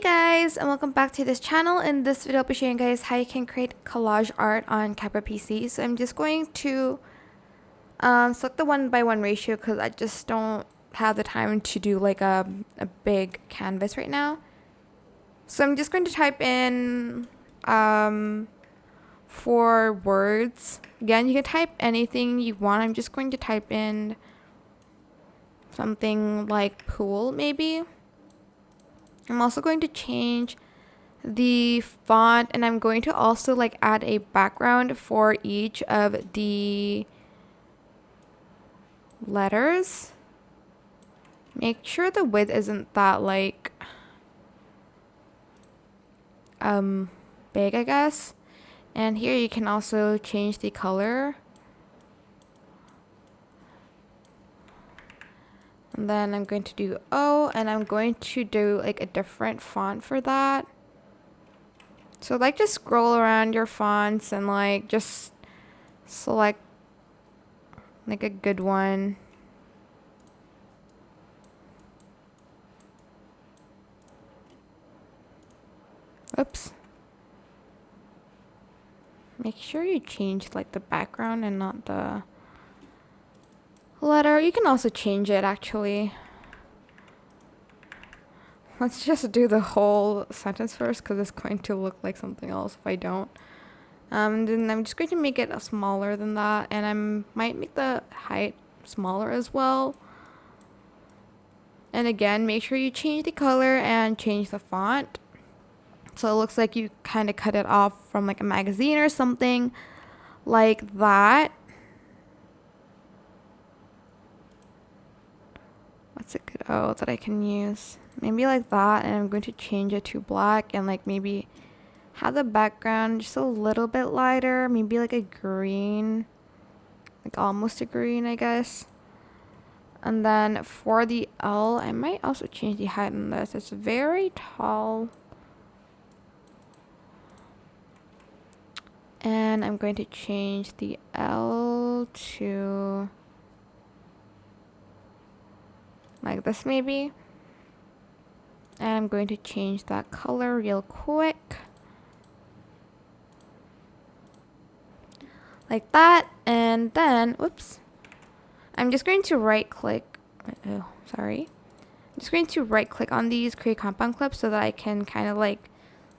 Guys, and welcome back to this channel. In this video I'll be showing you guys how you can create collage art on CapCut PC. So I'm just going to select the 1:1 ratio because I just don't have the time to do like a big canvas right now. So I'm just going to type in 4 words. Again, you can type anything you want. I'm just going to type in something like pool maybe. I'm also going to change the font, and I'm going to also like add a background for each of the letters. Make sure the width isn't that like big, I guess. And here you can also change the color. And then I'm going to do O, and I'm going to do like a different font for that. So like just scroll around your fonts and like just select like a good one. Oops. Make sure you change like the background and not the letter. You can also change it actually. Let's just do the whole sentence first because it's going to look like something else if I don't. Then I'm just going to make it smaller than that, and I might make the height smaller as well. And again, make sure you change the color and change the font. So it looks like you kind of cut it off from like a magazine or something like that. What's a good O that I can use? Maybe like that, and I'm going to change it to black and like maybe have the background just a little bit lighter, maybe like a green, like almost a green, I guess. And then for the L, I might also change the height on this. It's very tall. And I'm going to change the L to like this maybe. And I'm going to change that color real quick. Like that. And then, whoops. I'm just going to right click. Oh, sorry. I'm just going to right click on these, create compound clips, so that I can kind of like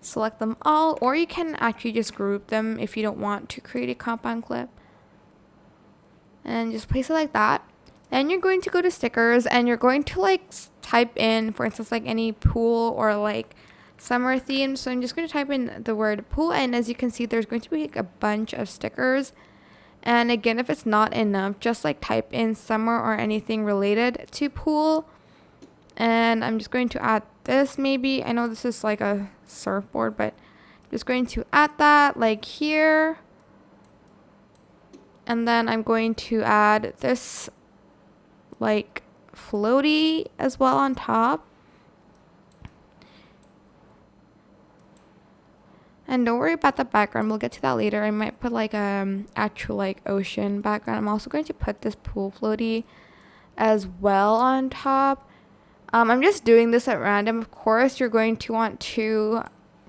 select them all, or you can actually just group them if you don't want to create a compound clip. And just place it like that. Then you're going to go to stickers, and you're going to like type in, for instance, like any pool or like summer theme. So I'm just going to type in the word pool, and as you can see, there's going to be like a bunch of stickers. And again, if it's not enough, just like type in summer or anything related to pool. And I'm just going to add this maybe. I know this is like a surfboard, but I'm just going to add that like here. And then I'm going to add this like floaty as well on top. And don't worry about the background, we'll get to that later. I might put like actual like ocean background. I'm also going to put this pool floaty as well on top. I'm just doing this at random. Of course, you're going to want to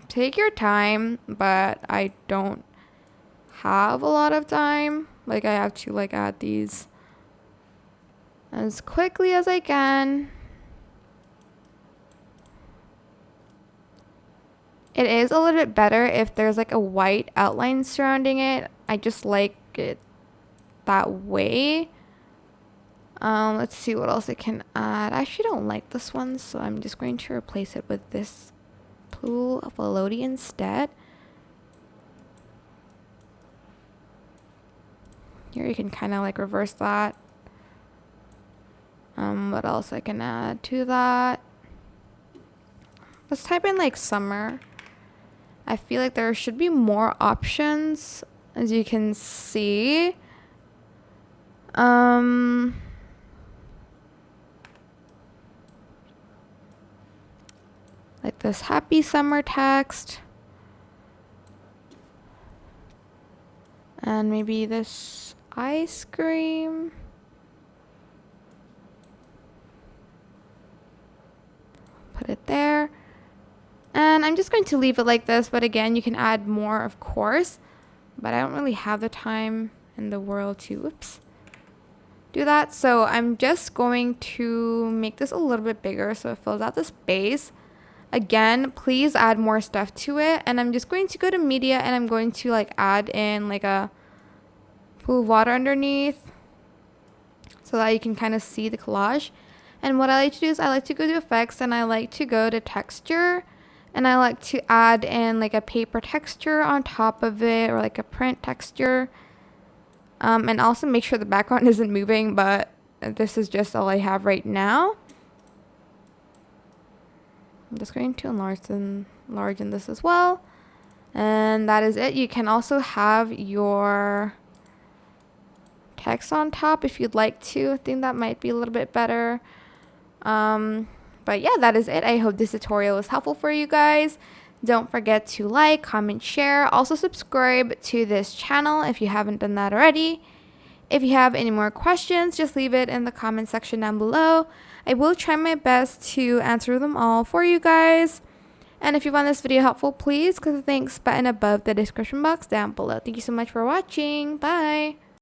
take your time, but I don't have a lot of time. Like I have to like add these as quickly as I can. It is a little bit better if there's like a white outline surrounding it. I just like it that way. Let's see what else I can add. I actually don't like this one, so I'm just going to replace it with this pool of floaty instead. Here you can kind of like reverse that. What else I can add to that? Let's type in like summer. I feel like there should be more options, as you can see. Like this happy summer text. And maybe this ice cream. Put it there. then I'm just going to leave it like this, but again, you can add more, of course, but I don't really have the time in the world to, do that. So I'm just going to make this a little bit bigger so it fills out the space. Again, please add more stuff to it, and I'm just going to go to media, and I'm going to like add in like a pool of water underneath so that you can kind of see the collage. And what I like to do is I like to go to effects, and I like to go to texture, and I like to add in like a paper texture on top of it, or like a print texture. And also make sure the background isn't moving, but this is just all I have right now. I'm just going to enlarge this as well. And that is it. You can also have your text on top if you'd like to. I think that might be a little bit better. But yeah, that is it. I hope this tutorial was helpful for you guys. Don't forget to like, comment, share. Also subscribe to this channel if you haven't done that already. If you have any more questions, just leave it in the comment section down below. I will try my best to answer them all for you guys. And if you found this video helpful, please click the thanks button above the description box down below. Thank you so much for watching. Bye!